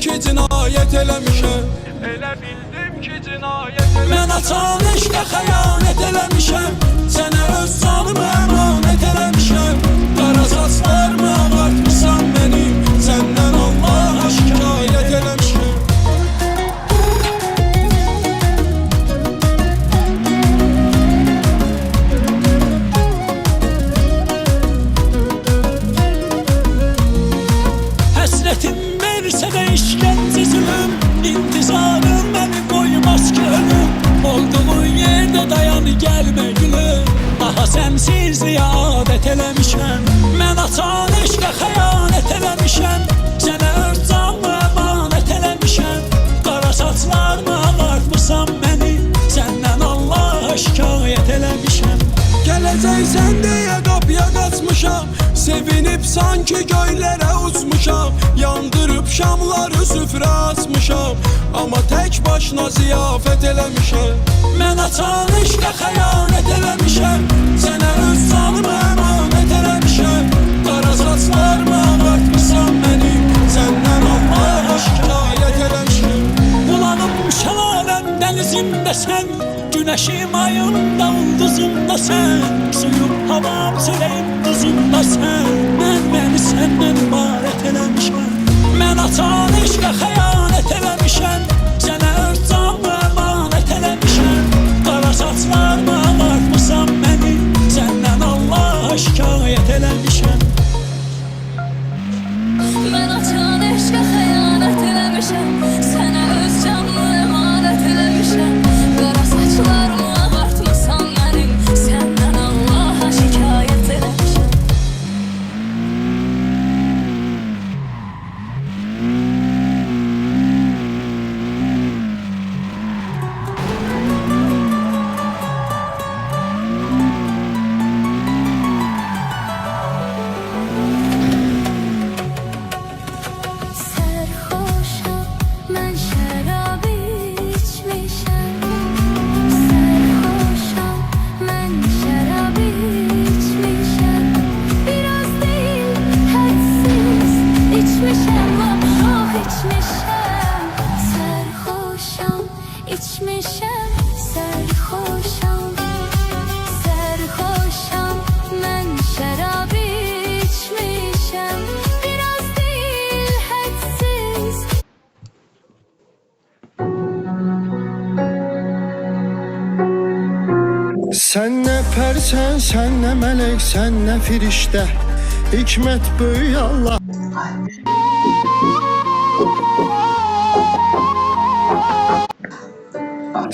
ki cinayət eləmişəm. Elə bildim ki cinayət eləmişəm. Mən açan eşqə xəyanət eləmişəm. Sənə öz canımı əmanət eləmişəm. Qara saçlarımı ağartmışsan mənim, səndən Allaha şikayət eləmişəm. Həsrətim versə də işgəncə zülüm, intizarım məni qoymaz ki ölüm. Olduğun yerdə dayan gəlmə gülüm, daha sənsizliyə adət eləmişəm. Mən açan eşqə xəyanət eləmişəm. Sənə öz canımı əmanət eləmişəm. Qara saçlarımı ağartmışsan məni, səndən Allaha şikayət eləmişəm. Gələcəksən deyə qapıya qaçmışam, sevinib sanki göylərə uçmuşam. Yandırıb şamları süfrə açmışam, amma tək başına ziyafət eləmişəm. Mən açan eşqə xəyanət eləmişəm. Sənə öz canımı əmanət eləmişəm. Qara saçlarımı ağartmışsan mənim, səndən Allaha şikayət eləmişəm. Bulanım şəlaləm dənizimdəsən, güneşim ayımda ulduzumda sen, suyum havam çörəyim duzumda sen. Məni səndən ibarət eləmişəm. Mən açan eşqə xəyanət eləmişəm. Sənə öz canımı əmanət eləmişəm. Qara saçlarımı ağartmışsan məni, səndən Allaha şikayət eləmişəm. Mən açan eşqə xəyanət eləmişəm. Sənə öz canımı əmanət eləmişəm. Qara saçlarımı ağartmışsan mənim, səndən Allaha şikayət eləmişəm. Sərxoşam, mən şərab içmişəm. Sərxoşam, mən şərab içmişəm. Biraz deyil, hədsiz içmişəm, çox içmişəm. Sərxoşam, içmişəm, sərxoşam. Sərxoşam, mən şərab içmişəm. Biraz deyil, hədsiz. Sən nə pərsən, sən nə mələk, sən nə firiştə, hikmət böyük Allah.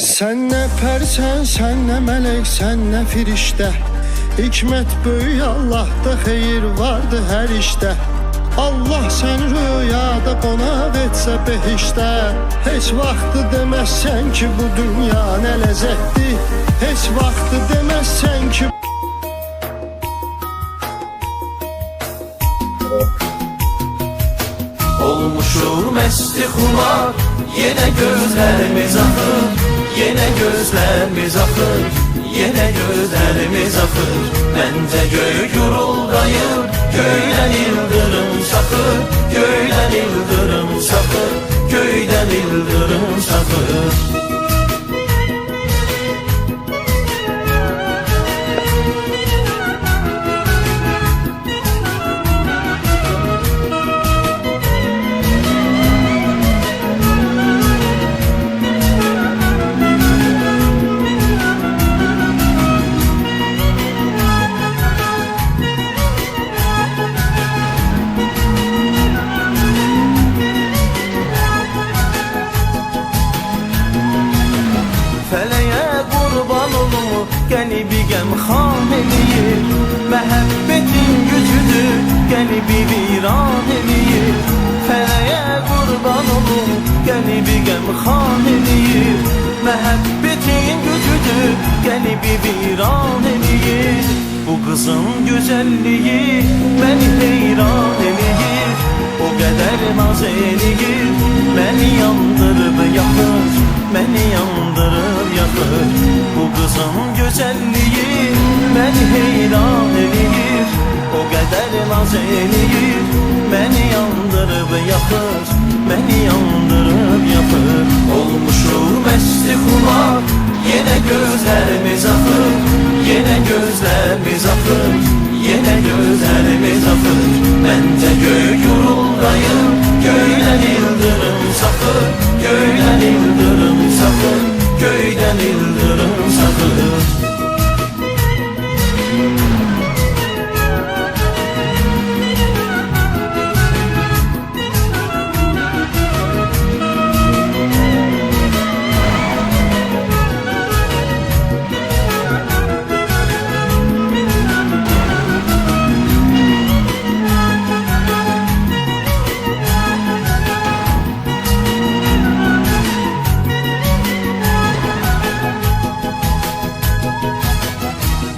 Sən nə pərsən, sən nə mələk, sən nə firiştə, hikmət böyük Allahda, xeyir vardı hər işdə. Allah səni rüyada qonaq etsə behişdə, heç vaxtı deməzsən ki bu dünya nə ləzzətdir, heç vaxtı deməzsən ki. Olmuşum esti xumar, yenə gözlərimiz axır, yenə gözlərimiz axır, yenə gözlərimiz axır. Məncə göy guruldayır, göydən ildırım çaxır, göydən ildırım çaxır, göydən ildırım çaxır. Qəlbi qəmxan eləyir, məhəbbətin gücüdür, qəlbi viran eləyir. Fələyə qurban olum, qəlbi qəmxan eləyir, məhəbbətin gücüdür, qəlbi viran eləyir. Bu qızın gözəlliyi məni heyran eləyir, o qədər naz eləyir, məni yandırıb yaxır, məni yandırıb yaxır. Bu qızın gözəlliyi məni heyran eləyir. O qədər naz eləyir, məni yandırıb yaxır, məni yandırıb yaxır. Olmuşum məsti xumar, yenə gözlərimiz axır, yenə gözlərimiz axır, yenə gözlərimiz axır. Məncə göy guruldayım, göydən ildırım saxır, göydən ildırım saxır, göydən ildırım saxır.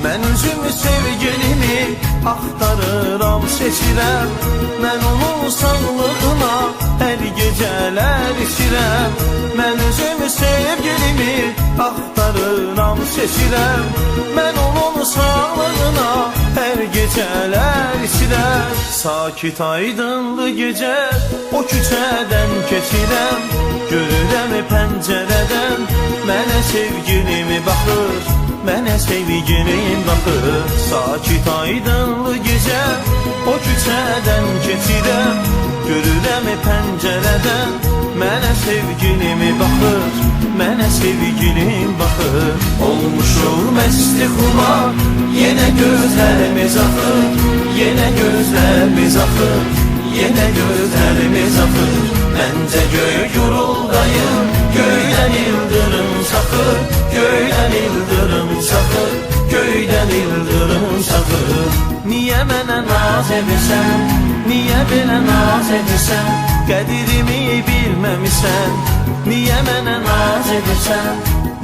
Mən üzümü sevgilimi axtarıram, seçirəm. Mən onun sağlığına hər gecələr içirəm. Mən üzümü sevgilimi axtarıram, seçirəm. Mən onun sağlığına hər gecələr içirəm. Sakit aydınlı gecə o küçədən keçirəm. Görürəm pəncərədən mənə sevgilimi baxır, mənə sevgilim baxır. Sakit aydınlı gecə o küçədən keçirəm. Görürəm pəncərədən mənə sevgilimi baxır, mənə sevgilim baxır. Olmuşum məsti xumar, yenə gözlərimiz axır, yenə gözlərimiz axır, yenə gözlərimiz axır. Məncə göy guruldayım, göydən ildırım saxır, göydən ildırım saxır, göydən ildırım saxır. Niyə mənə naz edirsən, niyə belə naz edirsən, qədirimi bilməmisən. Niyə mənə naz edirsən,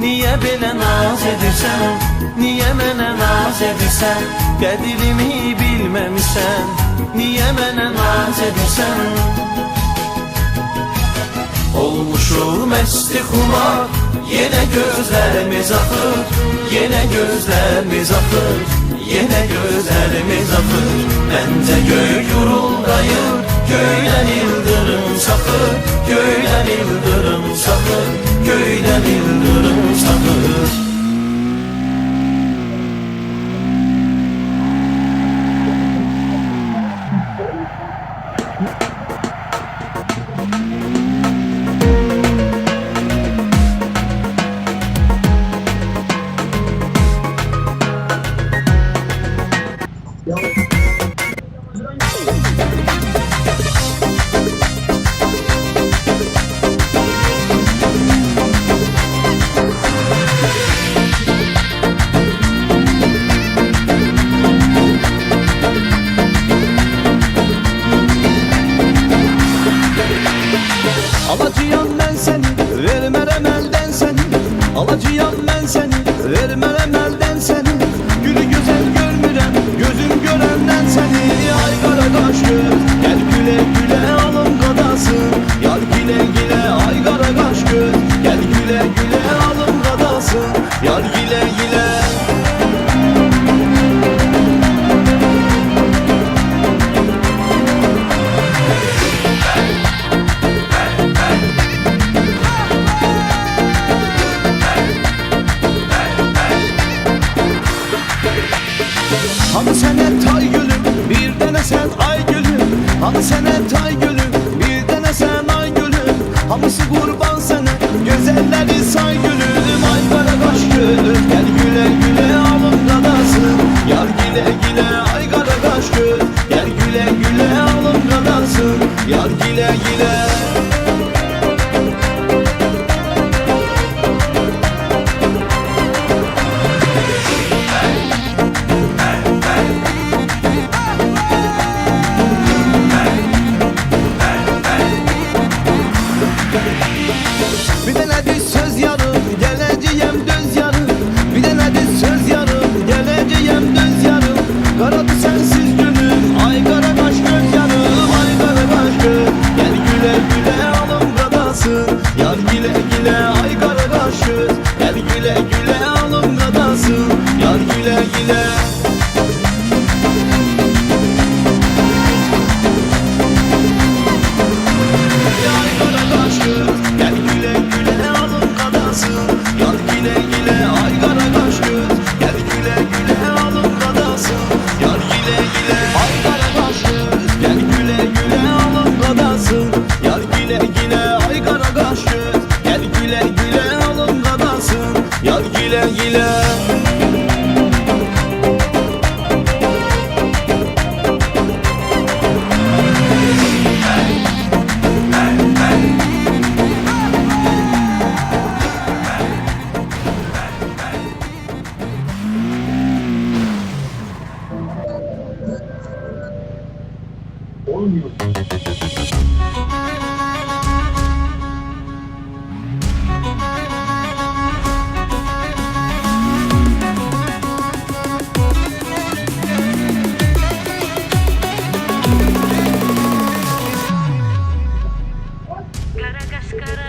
niyə belə naz edirsən, niyə mənə naz edirsən, qədirimi bilməmisən. Niyə mənə naz edirsən? Olmuşum məsti xumar, yenə gözlərimiz axır, yenə gözlərimiz axır, yenə gözlərimiz axır. Məncə göy guruldayır, göydən ildırım saxır, göydən ildırım saxır, göydən ildırım saxır. Alacağım mən səni, vermərəm əldən səni. Alacağım mən səni, vermərəm əldən səni. Gülü gözəl görmürəm, gözüm görəndən səni. Ay qara qaş göz, gəl gülə gülə alım qadasın. Yar gülə gülə, ay qara qaş göz, gəl gülə gülə alım qadasın. Yar gülə gülə. Hanı sənə tay gülüm, bir dənə sən ay gülüm. Hanı sənə tay gülüm, bir dənə sən ay gülüm. Hamısı qurban sənə, gözəlləri say gülüm. Ay qara qaş gülüm, gəl gülə gülə alım qadasın. Yar gülə gülə, ay qara qaş göz, gəl gülə gülə alım qadasın. Yar gülə gülə.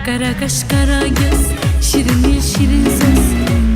Kara kaş kara göz, şirin dil şirin söz.